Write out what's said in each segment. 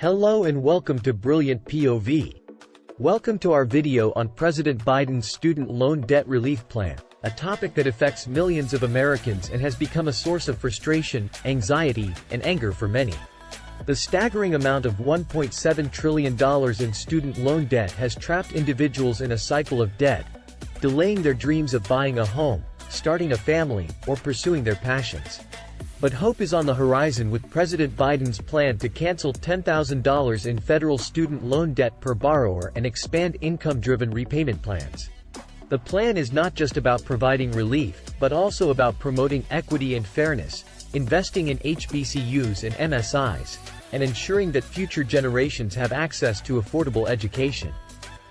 Hello and welcome to Brilliant POV. Welcome to our video on President Biden's student loan debt relief plan, a topic that affects millions of Americans and has become a source of frustration, anxiety, and anger for many. The staggering amount of $1.7 trillion in student loan debt has trapped individuals in a cycle of debt, delaying their dreams of buying a home, starting a family, or pursuing their passions. But hope is on the horizon with President Biden's plan to cancel $10,000 in federal student loan debt per borrower and expand income-driven repayment plans. The plan is not just about providing relief, but also about promoting equity and fairness, investing in HBCUs and MSIs, and ensuring that future generations have access to affordable education.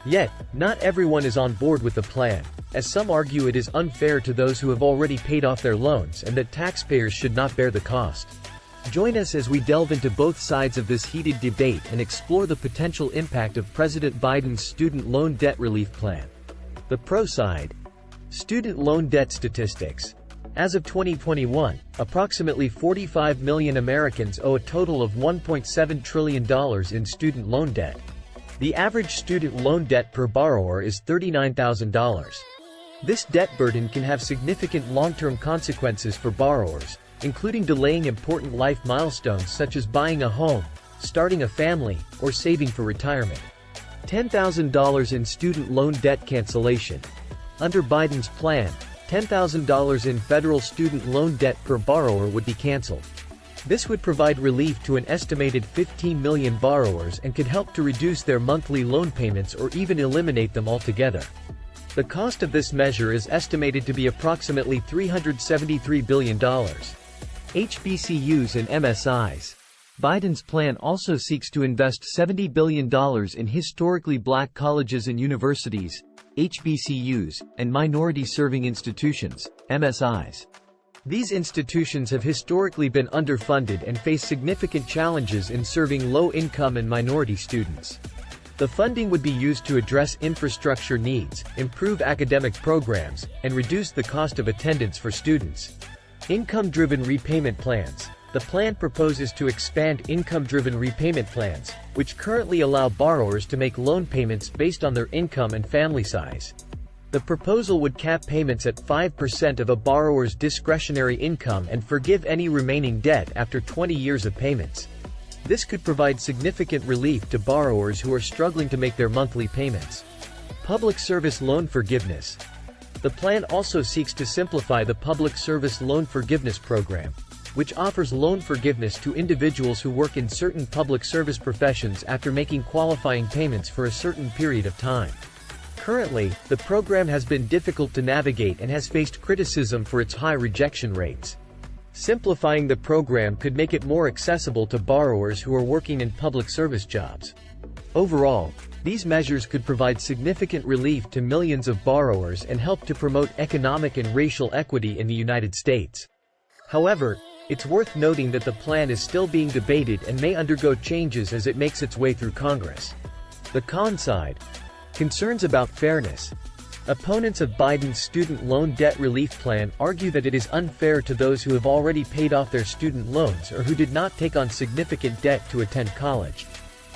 Yet, not everyone is on board with the plan, as some argue it is unfair to those who have already paid off their loans and that taxpayers should not bear the cost. Join us as we delve into both sides of this heated debate and explore the potential impact of President Biden's student loan debt relief plan. The pro side. Student loan debt statistics. As of 2021, approximately 45 million Americans owe a total of $1.7 trillion in student loan debt. The average student loan debt per borrower is $39,000. This debt burden can have significant long-term consequences for borrowers, including delaying important life milestones such as buying a home, starting a family, or saving for retirement. $10,000 in student loan debt cancellation. Under Biden's plan, $10,000 in federal student loan debt per borrower would be canceled. This would provide relief to an estimated 15 million borrowers and could help to reduce their monthly loan payments or even eliminate them altogether. The cost of this measure is estimated to be approximately $373 billion. HBCUs and MSIs. Biden's plan also seeks to invest $70 billion in historically black colleges and universities, HBCUs, and minority-serving institutions, MSIs. These institutions have historically been underfunded and face significant challenges in serving low-income and minority students. The funding would be used to address infrastructure needs, improve academic programs, and reduce the cost of attendance for students. Income-driven repayment plans. The plan proposes to expand income-driven repayment plans, which currently allow borrowers to make loan payments based on their income and family size. The proposal would cap payments at 5% of a borrower's discretionary income and forgive any remaining debt after 20 years of payments. This could provide significant relief to borrowers who are struggling to make their monthly payments. Public service loan forgiveness. The plan also seeks to simplify the Public Service Loan Forgiveness Program, which offers loan forgiveness to individuals who work in certain public service professions after making qualifying payments for a certain period of time. Currently, the program has been difficult to navigate and has faced criticism for its high rejection rates. Simplifying the program could make it more accessible to borrowers who are working in public service jobs. Overall, these measures could provide significant relief to millions of borrowers and help to promote economic and racial equity in the United States. However, it's worth noting that the plan is still being debated and may undergo changes as it makes its way through Congress. The con side. Concerns about fairness. Opponents of Biden's student loan debt relief plan argue that it is unfair to those who have already paid off their student loans or who did not take on significant debt to attend college.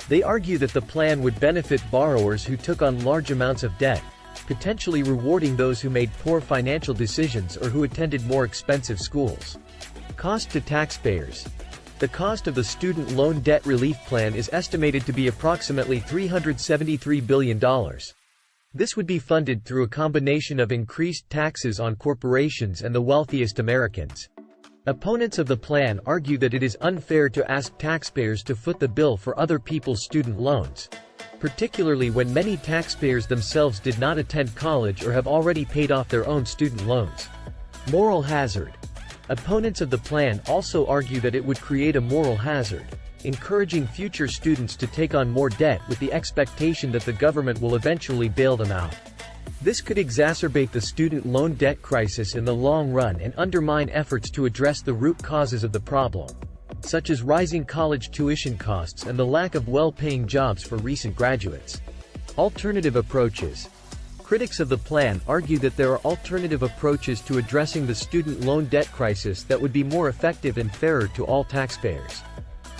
They argue that the plan would benefit borrowers who took on large amounts of debt, potentially rewarding those who made poor financial decisions or who attended more expensive schools. Cost to taxpayers. The cost of the student loan debt relief plan is estimated to be approximately $373 billion. This would be funded through a combination of increased taxes on corporations and the wealthiest Americans. Opponents of the plan argue that it is unfair to ask taxpayers to foot the bill for other people's student loans, particularly when many taxpayers themselves did not attend college or have already paid off their own student loans. Moral hazard. Opponents of the plan also argue that it would create a moral hazard, encouraging future students to take on more debt with the expectation that the government will eventually bail them out. This could exacerbate the student loan debt crisis in the long run and undermine efforts to address the root causes of the problem, such as rising college tuition costs and the lack of well-paying jobs for recent graduates. Alternative approaches. Critics of the plan argue that there are alternative approaches to addressing the student loan debt crisis that would be more effective and fairer to all taxpayers.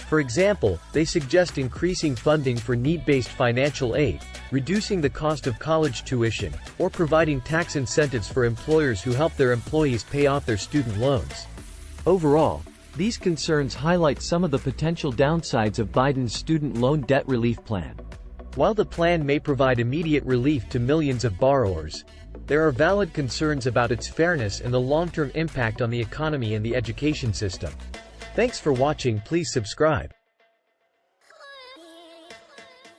For example, they suggest increasing funding for need-based financial aid, reducing the cost of college tuition, or providing tax incentives for employers who help their employees pay off their student loans. Overall, these concerns highlight some of the potential downsides of Biden's student loan debt relief plan. While the plan may provide immediate relief to millions of borrowers, there are valid concerns about its fairness and the long-term impact on the economy and the education system. Thanks for watching. Please subscribe.